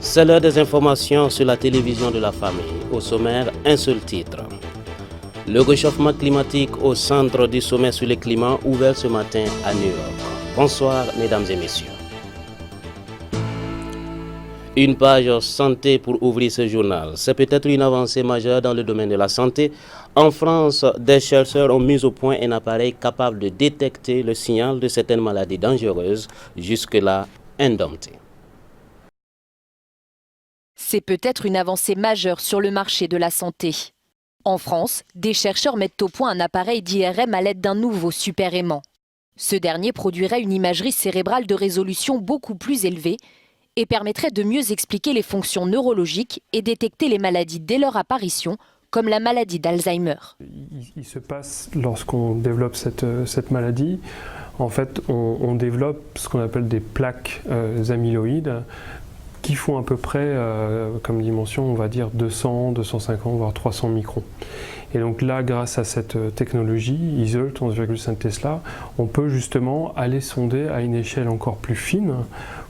C'est l'heure des informations sur la télévision de la famille. Au sommaire, un seul titre. Le réchauffement climatique au centre du sommet sur le climat ouvert ce matin à New York. Bonsoir mesdames et messieurs. Une page santé pour ouvrir ce journal. C'est peut-être une avancée majeure dans le domaine de la santé. En France, des chercheurs ont mis au point un appareil capable de détecter le signal de certaines maladies dangereuses, jusque-là indomptées. C'est peut-être une avancée majeure sur le marché de la santé. En France, des chercheurs mettent au point un appareil d'IRM à l'aide d'un nouveau super-aimant. Ce dernier produirait une imagerie cérébrale de résolution beaucoup plus élevée et permettrait de mieux expliquer les fonctions neurologiques et détecter les maladies dès leur apparition, comme la maladie d'Alzheimer. Il se passe, lorsqu'on développe cette maladie, en fait, on développe ce qu'on appelle des plaques amyloïdes qui font à peu près, comme dimension, on va dire 200, 250, voire 300 microns. Et donc là, grâce à cette technologie, ISEULT 11,5 Tesla, on peut justement aller sonder à une échelle encore plus fine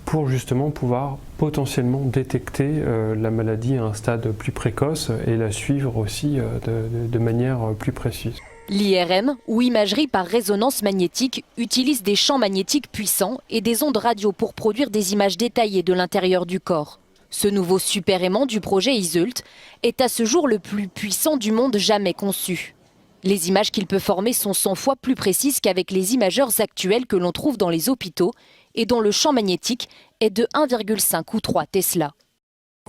pour justement pouvoir potentiellement détecter la maladie à un stade plus précoce et la suivre aussi de manière plus précise. L'IRM, ou imagerie par résonance magnétique, utilise des champs magnétiques puissants et des ondes radio pour produire des images détaillées de l'intérieur du corps. Ce nouveau super-aimant du projet ISEULT est à ce jour le plus puissant du monde jamais conçu. Les images qu'il peut former sont 100 fois plus précises qu'avec les imageurs actuels que l'on trouve dans les hôpitaux et dont le champ magnétique est de 1,5 ou 3 Tesla.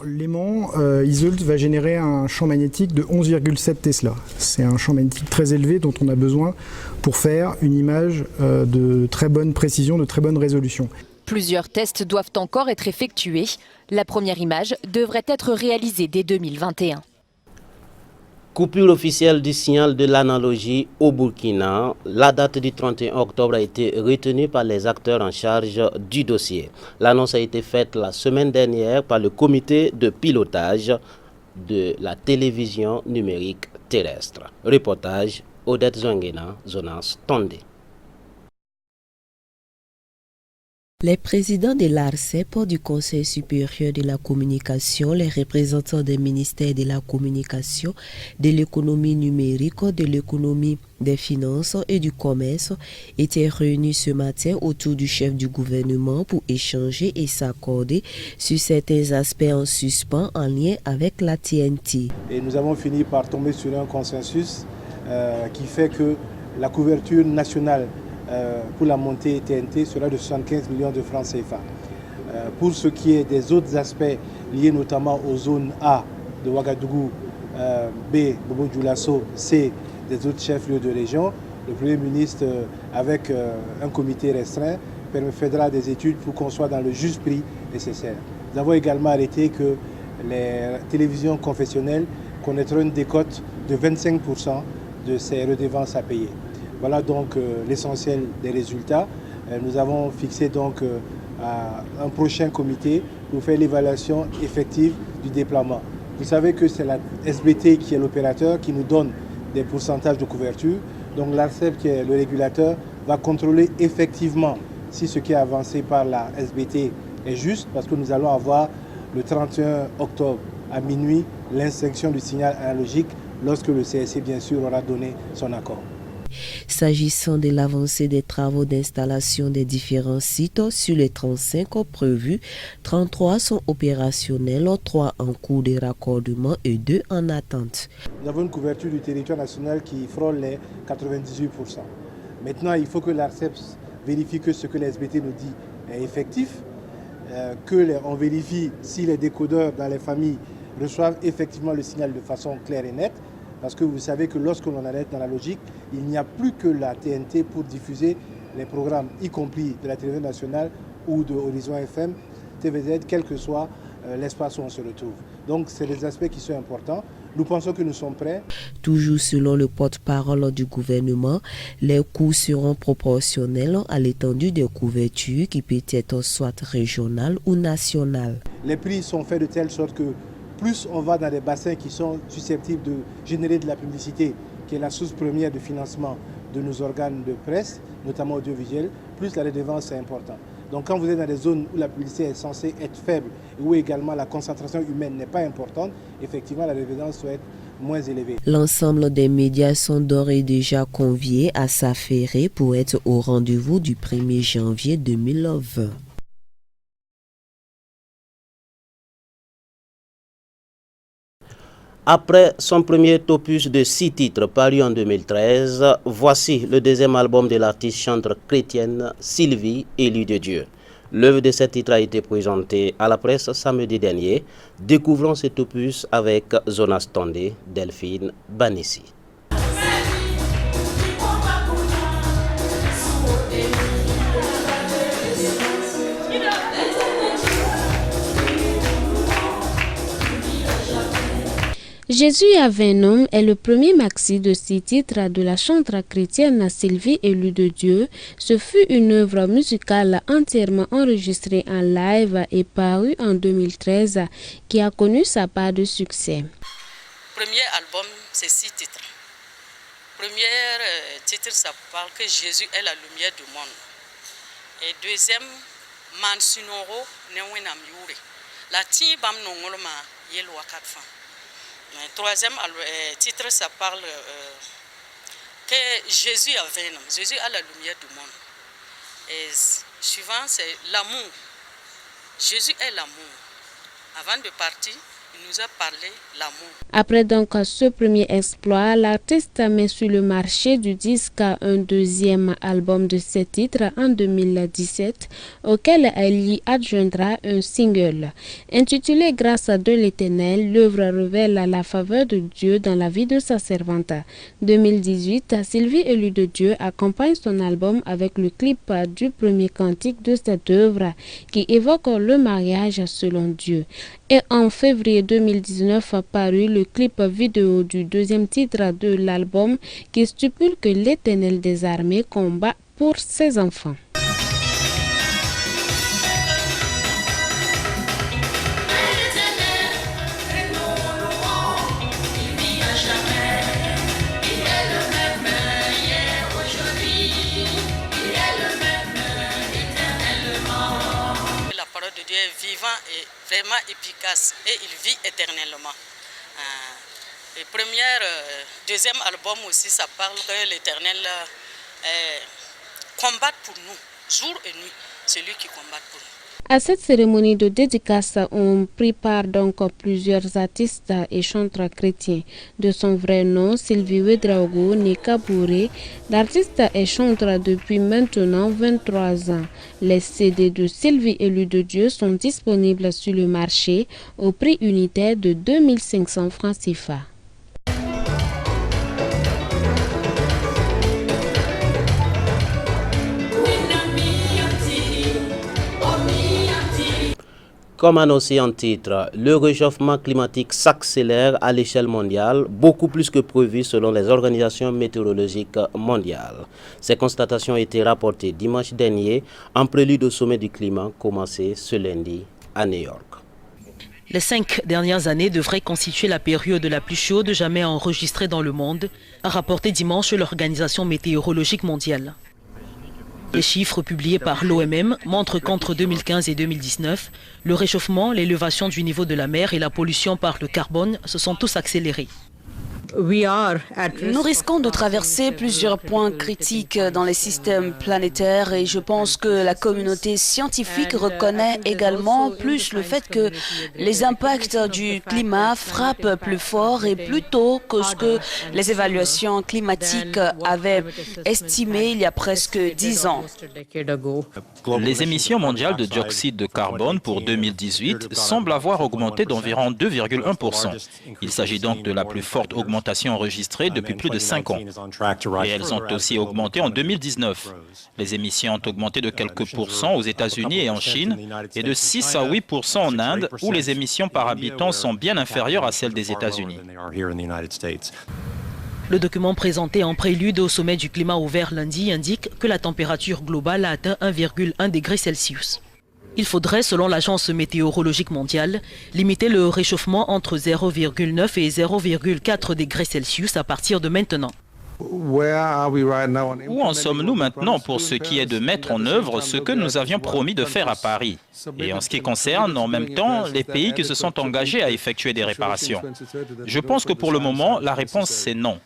L'aimant ISEULT va générer un champ magnétique de 11,7 Tesla. C'est un champ magnétique très élevé dont on a besoin pour faire une image de très bonne précision, de très bonne résolution. Plusieurs tests doivent encore être effectués. La première image devrait être réalisée dès 2021. Coupure officielle du signal de l'analogie au Burkina. La date du 31 octobre a été retenue par les acteurs en charge du dossier. L'annonce a été faite la semaine dernière par le comité de pilotage de la télévision numérique terrestre. Reportage Odette Zouangena, Jonas Tondé. Les présidents de l'ARCEP, du Conseil supérieur de la communication, les représentants des ministères de la communication, de l'économie numérique, de l'économie des finances et du commerce étaient réunis ce matin autour du chef du gouvernement pour échanger et s'accorder sur certains aspects en suspens en lien avec la TNT. Et nous avons fini par tomber sur un consensus qui fait que la couverture nationale pour la montée TNT sera de 75 millions de francs CFA. Pour ce qui est des autres aspects liés notamment aux zones A de Ouagadougou, B, Bobo Dioulasso, C, des autres chefs-lieux de région, le Premier ministre, avec un comité restreint, fera des études pour qu'on soit dans le juste prix nécessaire. Nous avons également arrêté que les télévisions confessionnelles connaîtront une décote de 25% de ces redevances à payer. Voilà donc l'essentiel des résultats. Nous avons fixé donc un prochain comité pour faire l'évaluation effective du déploiement. Vous savez que c'est la SBT qui est l'opérateur qui nous donne des pourcentages de couverture. Donc l'ARCEP qui est le régulateur va contrôler effectivement si ce qui est avancé par la SBT est juste, parce que nous allons avoir le 31 octobre à minuit l'instruction du signal analogique lorsque le CSC bien sûr aura donné son accord. S'agissant de l'avancée des travaux d'installation des différents sites, sur les 35 prévus, 33 sont opérationnels, 3 en cours de raccordement et 2 en attente. Nous avons une couverture du territoire national qui frôle les 98%. Maintenant, il faut que l'ARCEP vérifie que ce que la SBT nous dit est effectif, qu'on vérifie si les décodeurs dans les familles reçoivent effectivement le signal de façon claire et nette. Parce que vous savez que lorsque l'on arrête dans la logique, il n'y a plus que la TNT pour diffuser les programmes, y compris de la télévision nationale ou de Horizon FM, TVZ, quel que soit l'espace où on se retrouve. Donc c'est des aspects qui sont importants. Nous pensons que nous sommes prêts. Toujours selon le porte-parole du gouvernement, les coûts seront proportionnels à l'étendue des couvertures qui peut être soit régionale ou nationale. Les prix sont faits de telle sorte que plus on va dans des bassins qui sont susceptibles de générer de la publicité, qui est la source première de financement de nos organes de presse, notamment audiovisuels, plus la redevance est importante. Donc quand vous êtes dans des zones où la publicité est censée être faible, et où également la concentration humaine n'est pas importante, effectivement la révédance doit être moins élevée. L'ensemble des médias sont d'ores et déjà conviés à s'affairer pour être au rendez-vous du 1er janvier 2020. Après son premier opus de 6 titres paru en 2013, voici le deuxième album de l'artiste chanteur chrétienne Sylvie, élue de Dieu. L'œuvre de ce titre a été présentée à la presse samedi dernier. Découvrons cet opus avec Jonas Tondé, Delphine Banissi. Jésus avait un homme est le premier maxi de 6 titres de la chanteuse chrétienne Sylvie, élue de Dieu. Ce fut une œuvre musicale entièrement enregistrée en live et parue en 2013 qui a connu sa part de succès. Premier album, c'est 6 titres. Premier titre, ça parle que Jésus est la lumière du monde. Et deuxième, Man Sinoro Newinam Yuri. La Tibam Nongolma Yelo Akatfan. Troisième titre, ça parle que Jésus avait un homme. Jésus a la lumière du monde. Et suivant, c'est l'amour. Jésus est l'amour. Avant de partir, il nous a parlé l'amour. Après donc ce premier exploit, l'artiste met sur le marché du disque un deuxième album de 7 titres en 2017, auquel elle y adjoindra un single. Intitulé Grâce de l'Éternel, l'œuvre révèle la faveur de Dieu dans la vie de sa servante. 2018, Sylvie, élue de Dieu, accompagne son album avec le clip du premier cantique de cette œuvre qui évoque le mariage selon Dieu. Et en février 2019 paru le clip vidéo du deuxième titre de l'album qui stipule que l'Éternel des armées combat pour ses enfants. Dieu est vivant et vraiment efficace et il vit éternellement. Deuxième album aussi, ça parle que l'Éternel combat pour nous, jour et nuit, c'est lui qui combat pour nous. À cette cérémonie de dédicace ont pris part donc plusieurs artistes et chanteurs chrétiens. De son vrai nom, Sylvie Ouedraogo Nekabouré, l'artiste est chanteur depuis maintenant 23 ans. Les CD de Sylvie, élue de Dieu, sont disponibles sur le marché au prix unitaire de 2500 francs CFA. Comme annoncé en titre, le réchauffement climatique s'accélère à l'échelle mondiale, beaucoup plus que prévu selon les organisations météorologiques mondiales. Ces constatations ont été rapportées dimanche dernier en prélude au sommet du climat commencé ce lundi à New York. Les 5 dernières années devraient constituer la période la plus chaude jamais enregistrée dans le monde, a rapporté dimanche l'Organisation météorologique mondiale. Les chiffres publiés par l'OMM montrent qu'entre 2015 et 2019, le réchauffement, l'élévation du niveau de la mer et la pollution par le carbone se sont tous accélérés. Nous risquons de traverser plusieurs points critiques dans les systèmes planétaires et je pense que la communauté scientifique reconnaît également plus le fait que les impacts du climat frappent plus fort et plus tôt que ce que les évaluations climatiques avaient estimé il y a presque 10 ans. Les émissions mondiales de dioxyde de carbone pour 2018 semblent avoir augmenté d'environ 2,1%. Il s'agit donc de la plus forte augmentation enregistrées depuis plus de 5 ans. Et elles ont aussi augmenté en 2019. Les émissions ont augmenté de quelques pourcents aux États-Unis et en Chine et de 6 à 8% en Inde où les émissions par habitant sont bien inférieures à celles des États-Unis. Le document présenté en prélude au sommet du climat ouvert lundi indique que la température globale a atteint 1,1 degré Celsius. Il faudrait, selon l'Agence météorologique mondiale, limiter le réchauffement entre 0,9 et 0,4 degrés Celsius à partir de maintenant. Où en sommes-nous maintenant pour ce qui est de mettre en œuvre ce que nous avions promis de faire à Paris? Et en ce qui concerne, en même temps, les pays qui se sont engagés à effectuer des réparations? Je pense que pour le moment, la réponse c'est non.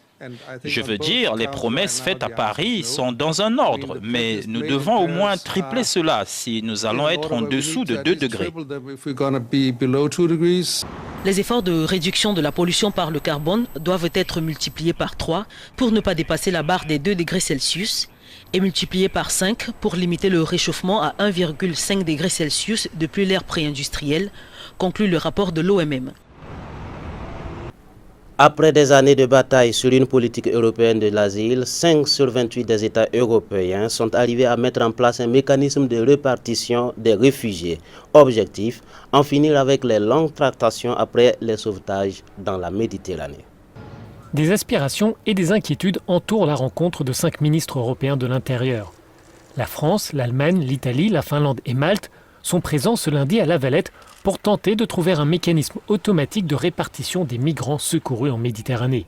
Je veux dire, les promesses faites à Paris sont dans un ordre, mais nous devons au moins tripler cela si nous allons être en dessous de 2 degrés. Les efforts de réduction de la pollution par le carbone doivent être multipliés par 3 pour ne pas dépasser la barre des 2 degrés Celsius et multipliés par 5 pour limiter le réchauffement à 1,5 degré Celsius depuis l'ère pré-industrielle, conclut le rapport de l'OMM. Après des années de bataille sur une politique européenne de l'asile, 5 sur 28 des États européens sont arrivés à mettre en place un mécanisme de répartition des réfugiés. Objectif, en finir avec les longues tractations après les sauvetages dans la Méditerranée. Des aspirations et des inquiétudes entourent la rencontre de 5 ministres européens de l'Intérieur. La France, l'Allemagne, l'Italie, la Finlande et Malte sont présents ce lundi à La Valette pour tenter de trouver un mécanisme automatique de répartition des migrants secourus en Méditerranée.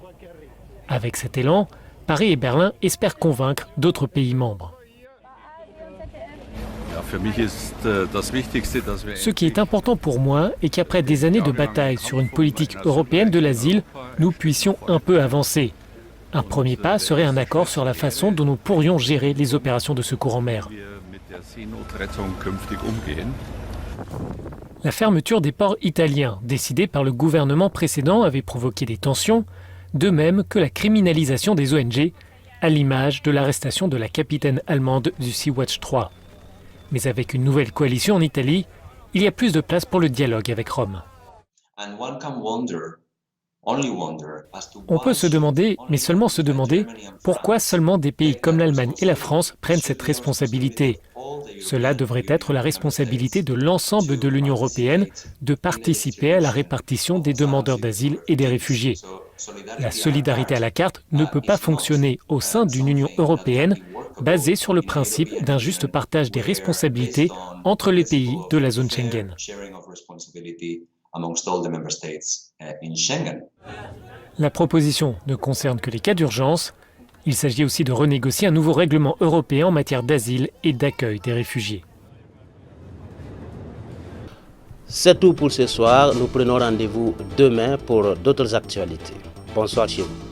Avec cet élan, Paris et Berlin espèrent convaincre d'autres pays membres. Ce qui est important pour moi est qu'après des années de bataille sur une politique européenne de l'asile, nous puissions un peu avancer. Un premier pas serait un accord sur la façon dont nous pourrions gérer les opérations de secours en mer. La fermeture des ports italiens, décidée par le gouvernement précédent, avait provoqué des tensions, de même que la criminalisation des ONG, à l'image de l'arrestation de la capitaine allemande du Sea-Watch 3. Mais avec une nouvelle coalition en Italie, il y a plus de place pour le dialogue avec Rome. On peut se demander, mais seulement se demander, pourquoi seulement des pays comme l'Allemagne et la France prennent cette responsabilité. Cela devrait être la responsabilité de l'ensemble de l'Union européenne de participer à la répartition des demandeurs d'asile et des réfugiés. La solidarité à la carte ne peut pas fonctionner au sein d'une Union européenne basée sur le principe d'un juste partage des responsabilités entre les pays de la zone Schengen. La proposition ne concerne que les cas d'urgence. Il s'agit aussi de renégocier un nouveau règlement européen en matière d'asile et d'accueil des réfugiés. C'est tout pour ce soir. Nous prenons rendez-vous demain pour d'autres actualités. Bonsoir chez vous.